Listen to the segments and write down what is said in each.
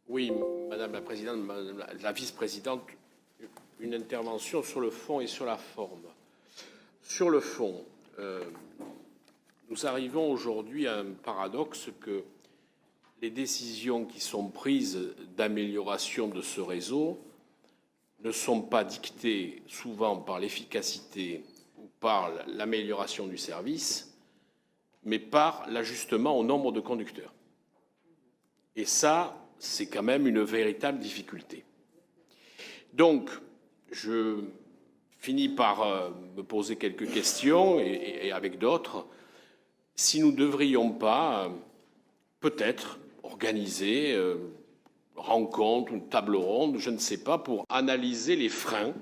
Oui, Madame la Présidente, Madame la Vice-Présidente, une intervention sur le fond et sur la forme. Sur le fond, nous arrivons aujourd'hui à un paradoxe que les décisions qui sont prises d'amélioration de ce réseau ne sont pas dictées souvent par l'efficacité ou par l'amélioration du service, mais par l'ajustement au nombre de conducteurs. Et ça, c'est quand même une véritable difficulté. Donc, je finis par me poser quelques questions, et avec d'autres, si nous ne devrions pas peut-être organiser rencontre, une table ronde, je ne sais pas, pour analyser les freins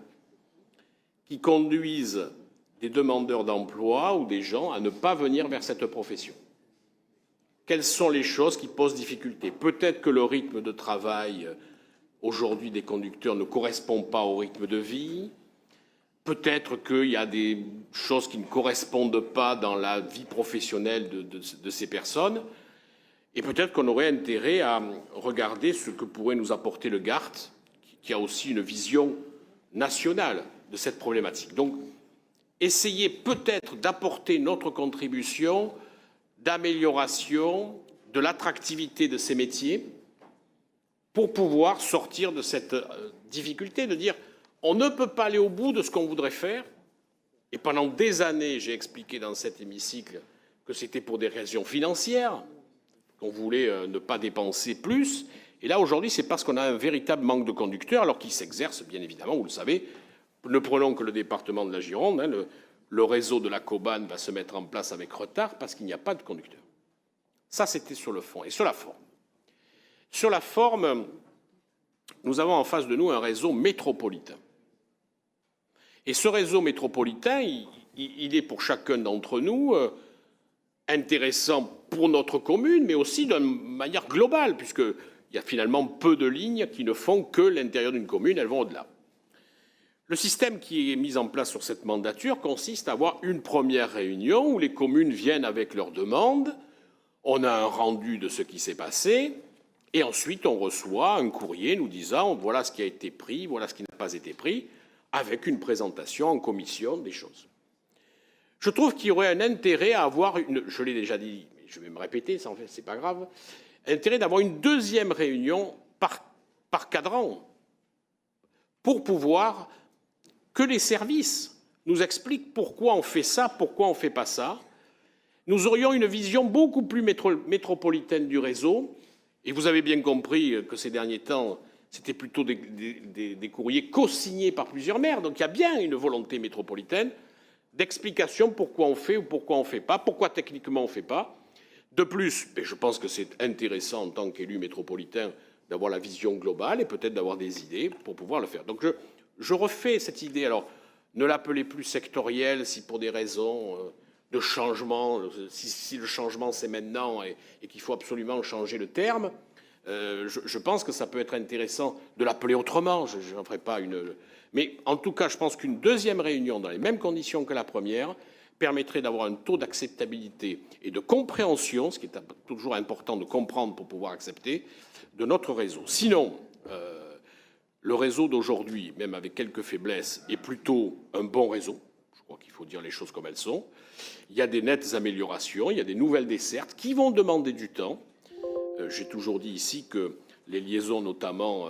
qui conduisent des demandeurs d'emploi ou des gens à ne pas venir vers cette profession. Quelles sont les choses qui posent difficulté? Peut-être que le rythme de travail aujourd'hui des conducteurs ne correspond pas au rythme de vie. Peut-être qu'il y a des choses qui ne correspondent pas dans la vie professionnelle de ces personnes. Et peut-être qu'on aurait intérêt à regarder ce que pourrait nous apporter le GART, qui a aussi une vision nationale de cette problématique. Donc, essayer peut-être d'apporter notre contribution d'amélioration de l'attractivité de ces métiers pour pouvoir sortir de cette difficulté de dire on ne peut pas aller au bout de ce qu'on voudrait faire. Et pendant des années, j'ai expliqué dans cet hémicycle que c'était pour des raisons financières, qu'on voulait ne pas dépenser plus. Et là, aujourd'hui, c'est parce qu'on a un véritable manque de conducteurs, alors qu'ils s'exercent, bien évidemment, vous le savez. Ne prenons que le département de la Gironde, hein, le réseau de la Cobane va se mettre en place avec retard parce qu'il n'y a pas de conducteurs. Ça, c'était sur le fond. Et sur la forme. Sur la forme, nous avons en face de nous un réseau métropolitain. Et ce réseau métropolitain, il est pour chacun d'entre nous intéressant pour notre commune, mais aussi d'une manière globale, puisqu'il y a finalement peu de lignes qui ne font que l'intérieur d'une commune, elles vont au-delà. Le système qui est mis en place sur cette mandature consiste à avoir une première réunion où les communes viennent avec leurs demandes, on a un rendu de ce qui s'est passé, et ensuite on reçoit un courrier nous disant voilà ce qui a été pris, voilà ce qui n'a pas été pris, avec une présentation en commission des choses. Je trouve qu'il y aurait un intérêt à avoir je l'ai déjà dit, mais je vais me répéter, ça en fait, c'est pas grave, intérêt d'avoir une deuxième réunion par cadran pour pouvoir que les services nous expliquent pourquoi on fait ça, pourquoi on ne fait pas ça. Nous aurions une vision beaucoup plus métropolitaine du réseau. Et vous avez bien compris que ces derniers temps, c'était plutôt des courriers co-signés par plusieurs maires. Donc il y a bien une volonté métropolitaine d'explication pourquoi on fait ou pourquoi on ne fait pas, pourquoi techniquement on ne fait pas. De plus, je pense que c'est intéressant en tant qu'élu métropolitain d'avoir la vision globale et peut-être d'avoir des idées pour pouvoir le faire. Donc je refais cette idée. Alors, ne l'appelez plus sectorielle si pour des raisons de changement, si le changement c'est maintenant et qu'il faut absolument changer le terme. Je pense que ça peut être intéressant de l'appeler autrement. Je n'en ferai pas une... Mais en tout cas, je pense qu'une deuxième réunion dans les mêmes conditions que la première permettrait d'avoir un taux d'acceptabilité et de compréhension, ce qui est toujours important de comprendre pour pouvoir accepter, de notre réseau. Sinon, le réseau d'aujourd'hui, même avec quelques faiblesses, est plutôt un bon réseau. Je crois qu'il faut dire les choses comme elles sont. Il y a des nettes améliorations, il y a des nouvelles dessertes qui vont demander du temps. J'ai toujours dit ici que les liaisons, notamment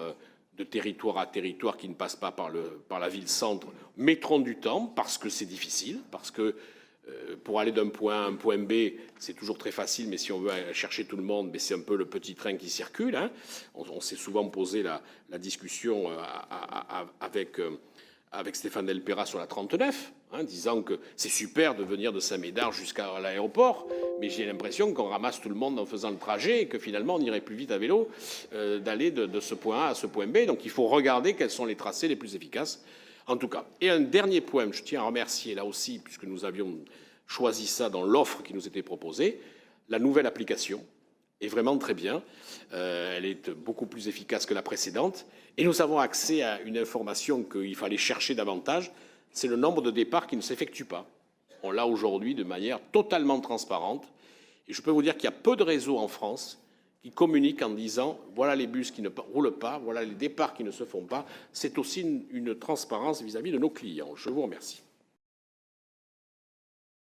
de territoire à territoire qui ne passent pas par la ville-centre, mettront du temps parce que c'est difficile, parce que pour aller d'un point A à un point B, c'est toujours très facile, mais si on veut aller chercher tout le monde, c'est un peu le petit train qui circule. Hein. On s'est souvent posé la discussion avec Stéphane Delpera sur la 39, hein, disant que c'est super de venir de Saint-Médard jusqu'à l'aéroport, mais j'ai l'impression qu'on ramasse tout le monde en faisant le trajet et que finalement on irait plus vite à vélo d'aller de ce point A à ce point B. Donc il faut regarder quels sont les tracés les plus efficaces. En tout cas. Et un dernier point, je tiens à remercier là aussi, puisque nous avions choisi ça dans l'offre qui nous était proposée, la nouvelle application est vraiment très bien. Elle est beaucoup plus efficace que la précédente. Et nous avons accès à une information qu'il fallait chercher davantage, c'est le nombre de départs qui ne s'effectuent pas. On l'a aujourd'hui de manière totalement transparente. Et je peux vous dire qu'il y a peu de réseaux en France qui communique en disant voilà les bus qui ne roulent pas, voilà les départs qui ne se font pas. C'est aussi une transparence vis-à-vis de nos clients. Je vous remercie.